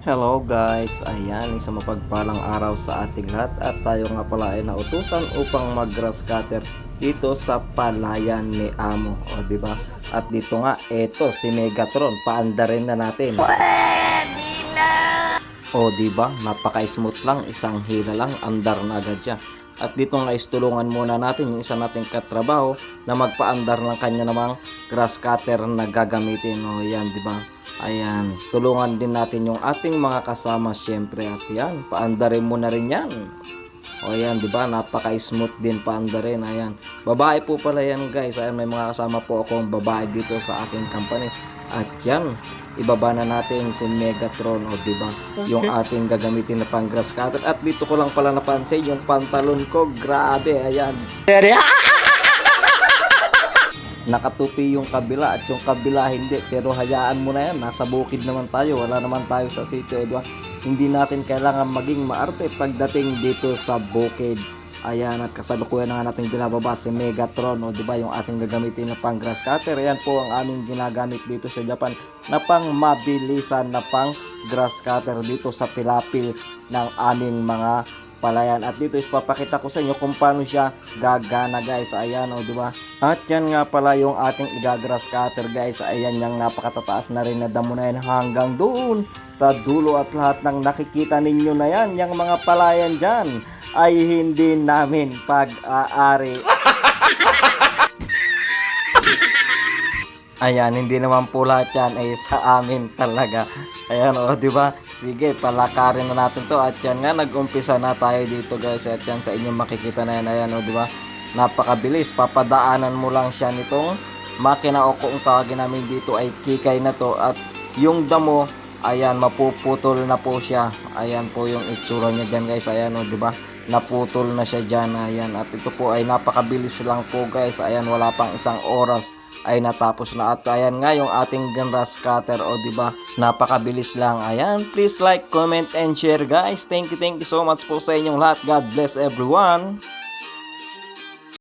Hello guys, ayan isang mapagpalang araw sa ating lahat at tayo nga pala ay nautusan upang mag-grass cutter dito sa palayan ni Amo, o di ba? At dito nga eto si Megatron, paandarin na natin. O di ba? Napaka-smooth lang, isang hila lang, andar na agad siya. At dito nga istulungan muna natin yung isa nating katrabaho na magpaandar ng kanya namang grass cutter na gagamitin. O yan, di ba? Ayan, tulungan din natin yung ating mga kasama syempre at yan, paandarin mo na rin yan. O ayan, di ba? Napaka-smooth din paandarin. Ayan. Babae po pala yan, guys. Ayan, may mga kasama po akong babae dito sa aking company. At yan, ibaba na natin si Megatron, o di ba? Yung ating gagamitin na pang grass cutter. At dito ko lang pala napansin yung pantalon ko. Grabe, ayan. Nakatupi yung kabila at yung kabila hindi, pero hayaan mo na yan, nasa bukid naman tayo, wala naman tayo sa city, o diba? Hindi natin kailangan maging maarte pagdating dito sa bukid. Ayan, at kasalukuyan na nga natin binababa si Megatron, o diba, yung ating gagamitin na pang grass cutter. Ayan po ang aming ginagamit dito sa Japan na pang mabilisan na pang grass cutter dito sa pilapil ng aming mga palayan. At dito is papakita ko sa inyo kung paano siya gagana, guys. Ayan, o diba? At yan nga pala yung ating igagrass cutter, guys. Ayan, yung napakatataas na rin na damo na yan hanggang doon sa dulo. At lahat ng nakikita ninyo na yan, yung mga palayan dyan, ay hindi namin pag-aari. Ayan, hindi naman po lahat yan ay sa amin talaga. Ayan, o diba? Sige, palakarin na natin to. At yan nga, nag-umpisa na tayo dito, guys. At yan sa inyong makikita na yan. Ayan, o diba? Napakabilis. Papadaanan mo lang siya nitong makina, o kung tawagin namin dito ay kikay na to. At yung damo, ayan, mapuputol na po siya. Ayan po yung itsura niya dyan, guys. Ayan, o diba? Naputol na siya dyan. Ayan, at ito po ay napakabilis lang po, guys. Ayan, wala pang isang oras ay natapos na. At ayan nga yung ating grass cutter, o diba, napakabilis lang. Ayan, please like, comment and share, guys. Thank you so much po sa inyong lahat. God bless everyone.